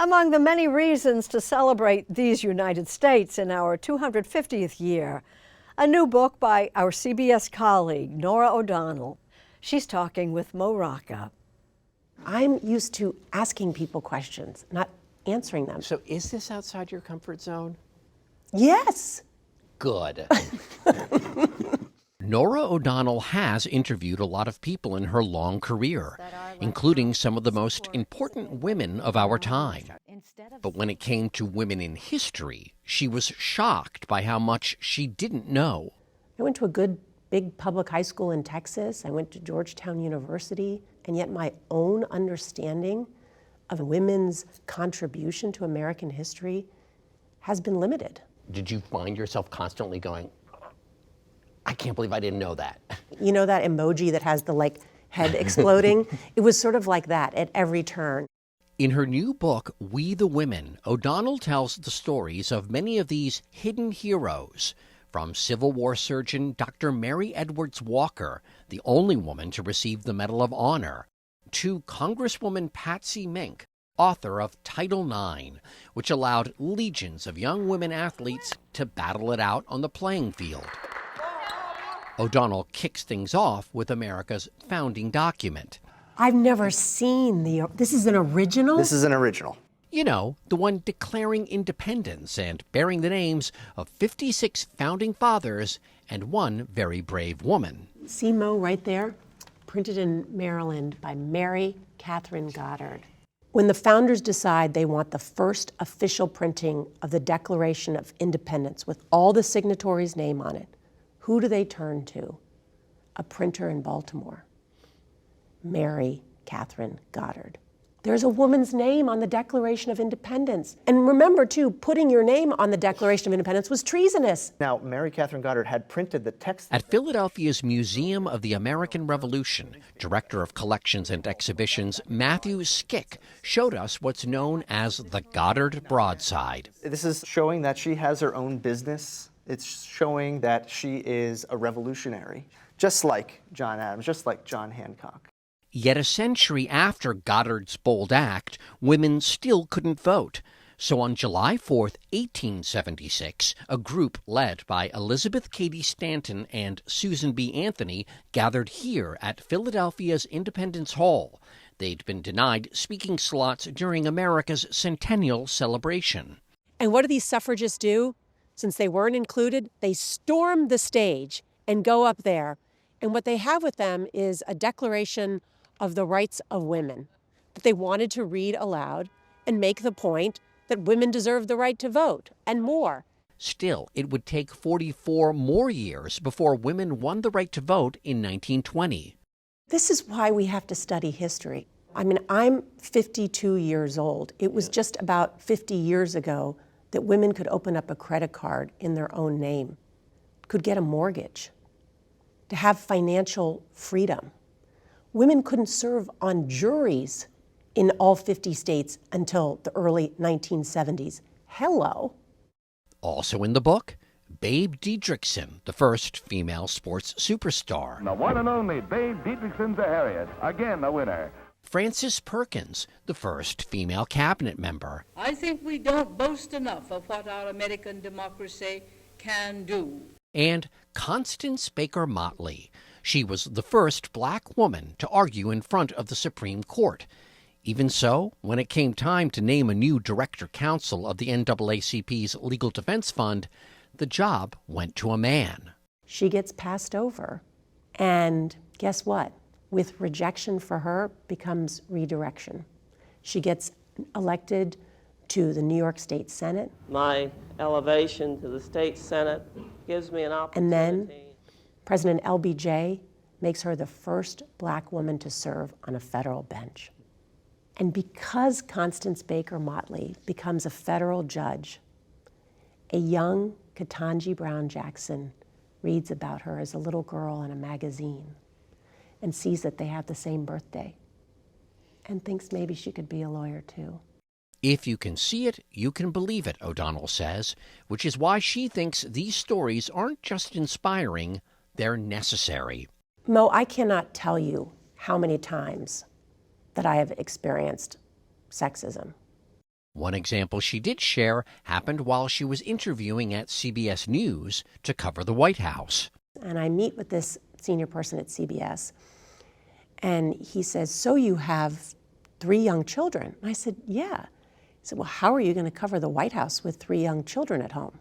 Among the many reasons to celebrate these United States in our 250th year, a new book by our CBS colleague, Norah O'Donnell. She's talking with Mo Rocca. I'm used to asking people questions, not answering them. So is this outside your comfort zone? Yes. Good. Norah O'Donnell has interviewed a lot of people in her long career, including some of the most important women of our time. But when it came to women in history, she was shocked by how much she didn't know. I went to a good, big public high school in Texas. I went to Georgetown University, and yet my own understanding of women's contribution to American history has been limited. Did you find yourself constantly going, I can't believe I didn't know that? You know that emoji that has the head exploding? It was sort of like that at every turn. In her new book, We the Women, O'Donnell tells the stories of many of these hidden heroes, from Civil War surgeon Dr. Mary Edwards Walker, the only woman to receive the Medal of Honor, to Congresswoman Patsy Mink, author of Title IX, which allowed legions of young women athletes to battle it out on the playing field. O'Donnell kicks things off with America's founding document. I've never seen this is an original? This is an original. You know, the one declaring independence and bearing the names of 56 founding fathers and one very brave woman. See Mo right there? Printed in Maryland by Mary Catherine Goddard. When the founders decide they want the first official printing of the Declaration of Independence with all the signatories' name on it, who do they turn to? A printer in Baltimore. Mary Catherine Goddard. There's a woman's name on the Declaration of Independence. And remember, too, putting your name on the Declaration of Independence was treasonous. Now, Mary Catherine Goddard had printed the text. At Philadelphia's Museum of the American Revolution, Director of Collections and Exhibitions Matthew Skick showed us what's known as the Goddard Broadside. This is showing that she has her own business. It's showing that she is a revolutionary, just like John Adams, just like John Hancock. Yet a century after Goddard's bold act, women still couldn't vote. So on July 4th, 1876, a group led by Elizabeth Cady Stanton and Susan B. Anthony gathered here at Philadelphia's Independence Hall. They'd been denied speaking slots during America's centennial celebration. And what do these suffragists do? Since they weren't included, they storm the stage and go up there. And what they have with them is a declaration of the rights of women that they wanted to read aloud and make the point that women deserve the right to vote and more. Still, it would take 44 more years before women won the right to vote in 1920. This is why we have to study history. I mean, I'm 52 years old. It was just about 50 years ago that women could open up a credit card in their own name, could get a mortgage, to have financial freedom. Women couldn't serve on juries in all 50 states until the early 1970s. Hello. Also in the book, Babe Dietrichson, the first female sports superstar. The one and only Babe Dietrichson's a Harriet, again a winner. Frances Perkins, the first female cabinet member. I think we don't boast enough of what our American democracy can do. And Constance Baker Motley. She was the first black woman to argue in front of the Supreme Court. Even so, when it came time to name a new director counsel of the NAACP's Legal Defense Fund, the job went to a man. She gets passed over. And guess what? With rejection for her becomes redirection. She gets elected to the New York State Senate. My elevation to the state Senate gives me an opportunity. And then President LBJ makes her the first black woman to serve on a federal bench. And because Constance Baker Motley becomes a federal judge, a young Ketanji Brown Jackson reads about her as a little girl in a magazine and sees that they have the same birthday and thinks maybe she could be a lawyer too. If you can see it, you can believe it, O'Donnell says, which is why she thinks these stories aren't just inspiring, they're necessary. Mo, I cannot tell you how many times that I have experienced sexism. One example she did share happened while she was interviewing at CBS News to cover the White House. And I meet with this senior person at CBS, and he says, "So you have 3 young children?" And I said, "Yeah." He said, "Well, how are you going to cover the White House with 3 young children at home?"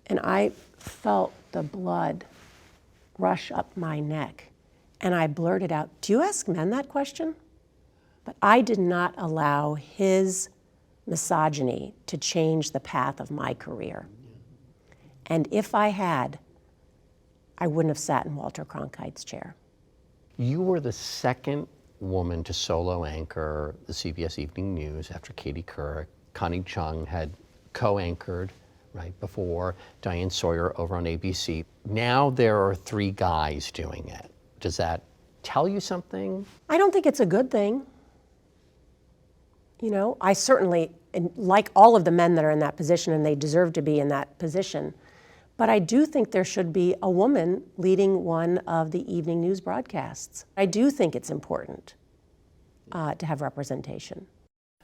And I felt the blood rush up my neck, and I blurted out, "Do you ask men that question?" But I did not allow his misogyny to change the path of my career. And if I had, I wouldn't have sat in Walter Cronkite's chair. You were the second woman to solo anchor the CBS Evening News after Katie Couric. Connie Chung had co-anchored right before, Diane Sawyer over on ABC. Now there are 3 guys doing it. Does that tell you something? I don't think it's a good thing. You know, I certainly, like all of the men that are in that position, and they deserve to be in that position, but I do think there should be a woman leading one of the evening news broadcasts. I do think it's important to have representation.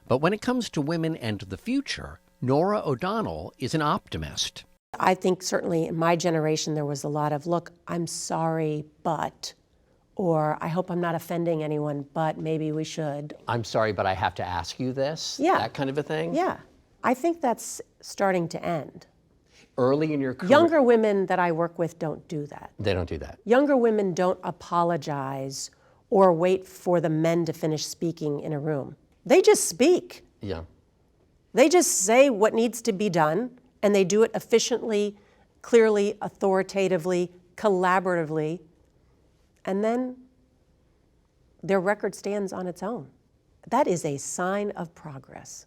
But when it comes to women and the future, Norah O'Donnell is an optimist. I think certainly in my generation there was a lot of, look, I'm sorry, but, or I hope I'm not offending anyone, but maybe we should. I'm sorry, but I have to ask you this? Yeah. That kind of a thing? Yeah. I think that's starting to end. Early in your career? Younger women that I work with don't do that. They don't do that. Younger women don't apologize or wait for the men to finish speaking in a room. They just speak. Yeah. They just say what needs to be done, and they do it efficiently, clearly, authoritatively, collaboratively, and then their record stands on its own. That is a sign of progress.